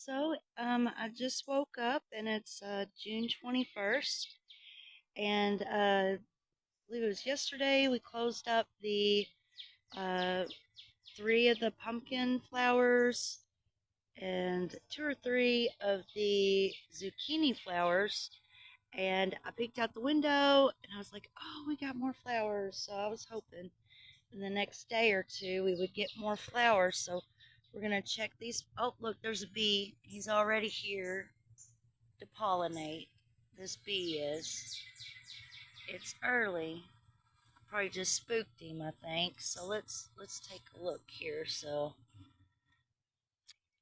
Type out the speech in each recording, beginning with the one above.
I just woke up and it's June 21st, and I believe it was yesterday we closed up the uh, three of the pumpkin flowers and two or three of the zucchini flowers. And I peeked out the window and I was like, oh, we got more flowers. So I was hoping in the next day or two we would get more flowers. So we're going to check these. Oh, look, there's a bee. He's already here to pollinate. This bee is. It's early. Probably just spooked him, I think. So let's take a look here. So,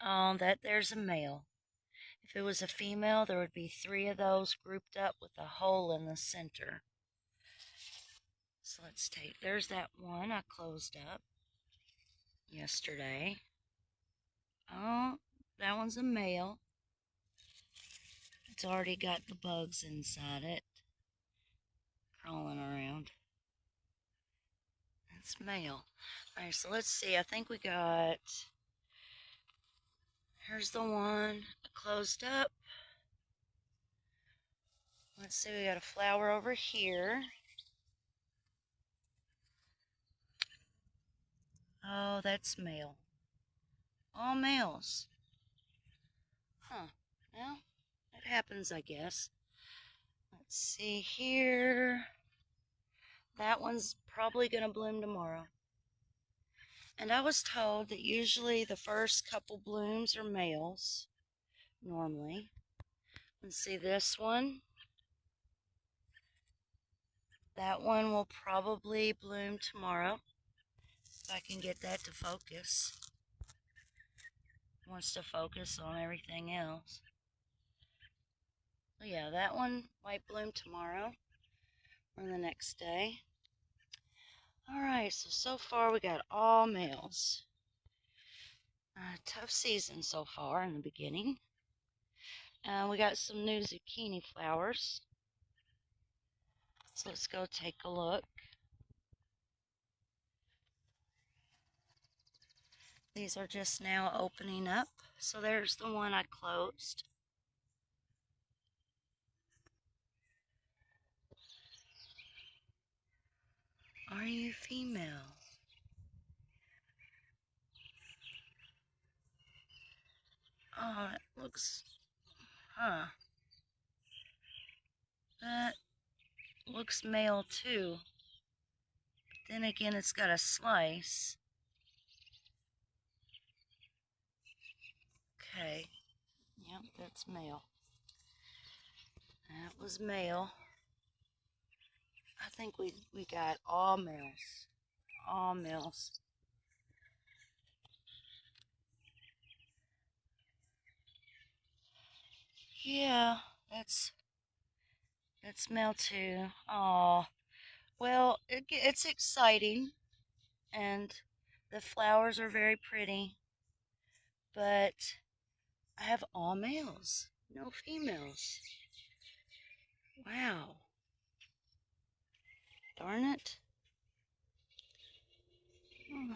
oh, there's a male. If it was a female, there would be three of those grouped up with a hole in the center. So there's that one I closed up yesterday. Oh, that one's a male. It's already got the bugs inside it, crawling around. That's male. Alright, so let's see. I think we got, here's the one closed up. Let's see, we got a flower over here. Oh, that's male. All males. Huh. Well, that happens, I guess. Let's see here. That one's probably going to bloom tomorrow. And I was told that usually the first couple blooms are males, normally. Let's see this one. That one will probably bloom tomorrow, if I can get that to focus. It wants to focus on everything else. Oh yeah, that one might bloom tomorrow or the next day. Alright, so far we got all males. Tough season so far in the beginning. We got some new zucchini flowers. So let's go take a look. These are just now opening up. So there's the one I closed. Are you female? Oh, it looks, huh. That looks male too. But then again, it's got a slice. Okay. Yep, that's male. That was male. I think we got all males. All males. Yeah, that's male too. Oh, well, it's exciting, and the flowers are very pretty, but I have all males, no females. Wow. Darn it.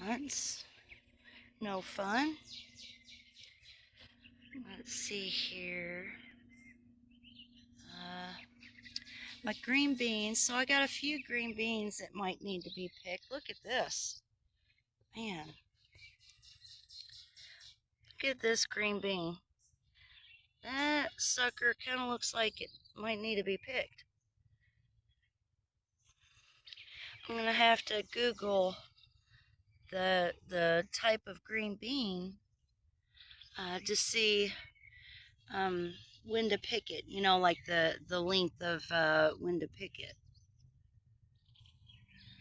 That's no fun. Let's see here. My green beans. So I got a few green beans that might need to be picked. Look at this. Man. Look at this green bean. That sucker kind of looks like it might need to be picked. I'm going to have to Google the type of green bean to see when to pick it. You know, like the length of when to pick it.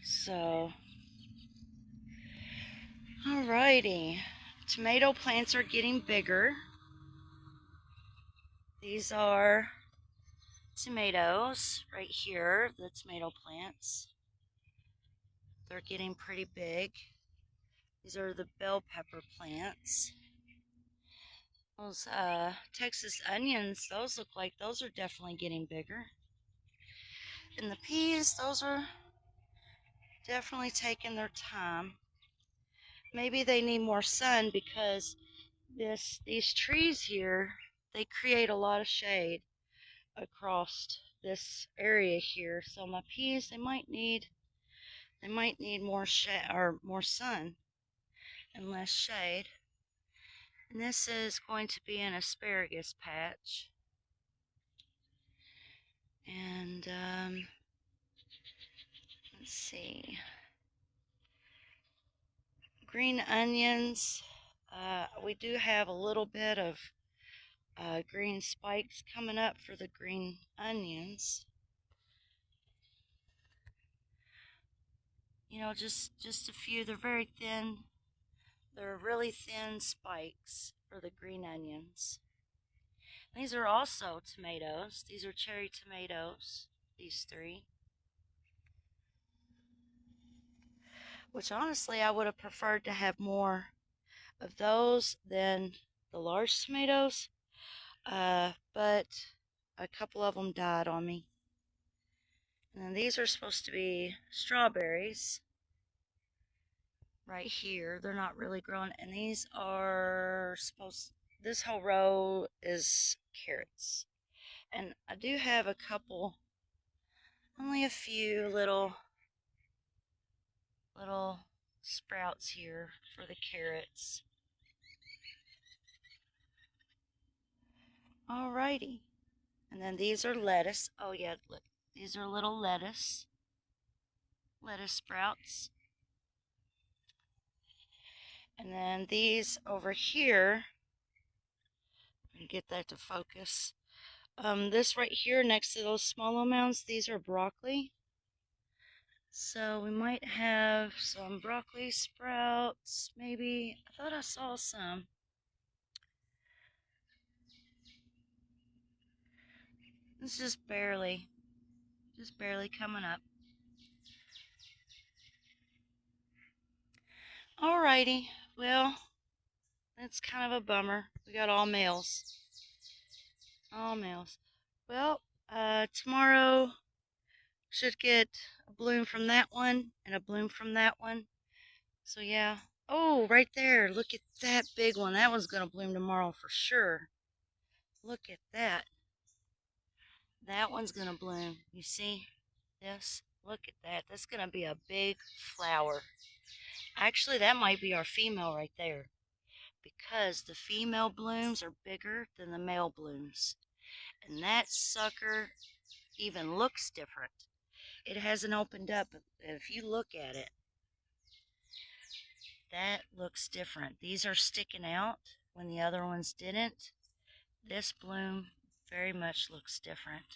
So, alrighty. Tomato plants are getting bigger. These are tomatoes right here, the tomato plants. They're getting pretty big. These are the bell pepper plants. Those Texas onions, those look like those are definitely getting bigger. And the peas, those are definitely taking their time. Maybe they need more sun because these trees here, they create a lot of shade across this area here. So my peas, they might need more shade or more sun and less shade. And this is going to be an asparagus patch. And let's see, green onions. We do have a little bit of green spikes coming up for the green onions. You know, just a few. They're very thin. They're really thin spikes for the green onions. These are also tomatoes. These are cherry tomatoes. These three. Which honestly, I would have preferred to have more of those than the large tomatoes. But a couple of them died on me. And then these are supposed to be strawberries right here. They're not really growing. And these are this whole row is carrots. And I do have a couple, only a few little sprouts here for the carrots. Alrighty. And then these are lettuce. Oh yeah, look. These are little lettuce sprouts. And then these over here, get that to focus. This right here next to those small mounds, these are broccoli. So we might have some broccoli sprouts, maybe. I thought I saw some. It's just barely coming up. Alrighty, well, that's kind of a bummer. We got all males. All males. Well, tomorrow should get a bloom from that one and a bloom from that one. So yeah. Oh, right there. Look at that big one. That one's going to bloom tomorrow for sure. Look at that. That one's going to bloom. You see this? Look at that. That's going to be a big flower. Actually, that might be our female right there, because the female blooms are bigger than the male blooms. And that sucker even looks different. It hasn't opened up. If you look at it, that looks different. These are sticking out when the other ones didn't. This bloom very much looks different.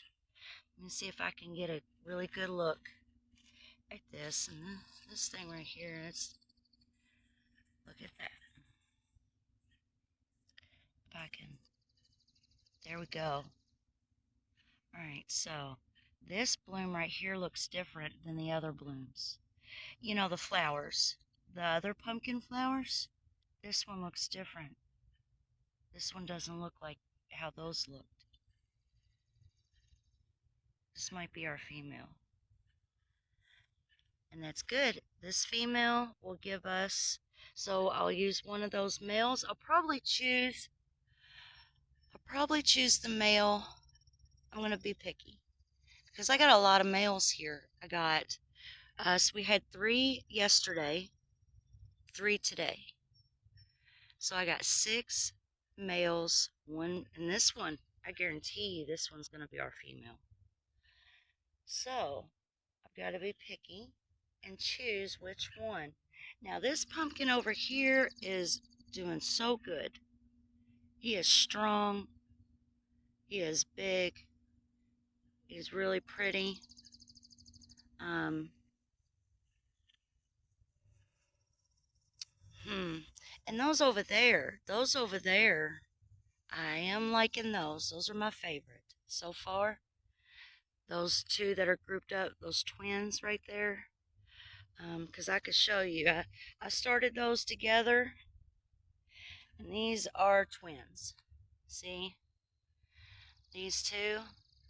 Let me see if I can get a really good look at this. And this thing right here, look at that. If I can, there we go. Alright, so this bloom right here looks different than the other blooms. You know, the flowers. The other pumpkin flowers, this one looks different. This one doesn't look like how those looked. This might be our female. And that's good. This female will give us, so I'll use one of those males. I'll probably choose the male. I'm going to be picky because I got a lot of males here. I got, so we had 3 yesterday, 3 today. So I got 6 males, one, and this one, I guarantee you this one's going to be our female. So I've got to be picky and choose which one. Now this pumpkin over here is doing so good. He is strong. He is big. He's really pretty. And those over there, I am liking those. Those are my favorite so far. Those 2 that are grouped up, those twins right there. Because I could show you. I started those together. And these are twins. See? These 2,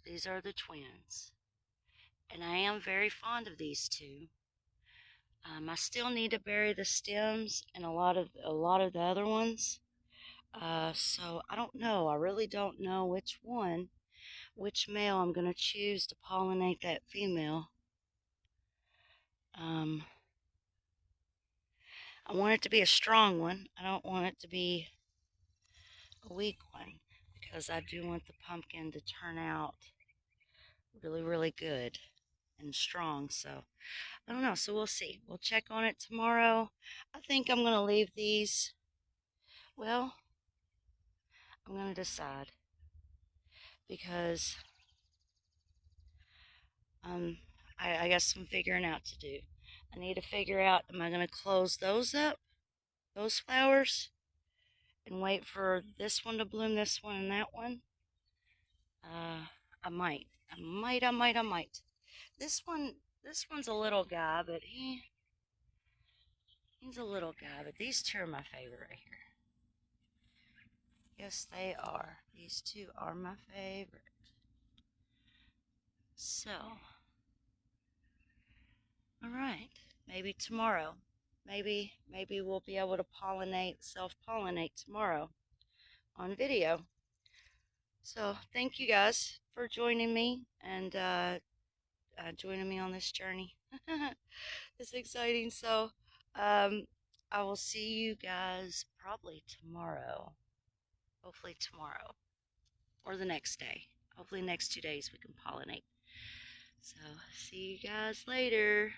these are the twins. And I am very fond of these 2. I still need to bury the stems and a lot of the other ones. So I don't know. I really don't know which male I'm going to choose to pollinate that female. Um, I want it to be a strong one. I don't want it to be a weak one because I do want the pumpkin to turn out really, really good and strong. So I don't know. So we'll see. We'll check on it tomorrow. I think I'm going to leave these. Well, I'm going to decide because um, I got some figuring out to do. I need to figure out, am I going to close those up, those flowers, and wait for this one to bloom, this one, and that one? Uh, I might. I might. This one's a little guy, but he's a little guy, but these two are my favorite right here. Yes, they are. These two are my favorite. So, all right. Maybe tomorrow. Maybe we'll be able to self-pollinate tomorrow on video. So, thank you guys for joining me and joining me on this journey. It's exciting. So, um, I will see you guys probably tomorrow. Hopefully tomorrow or the next day. Hopefully next 2 days we can pollinate. So, see you guys later.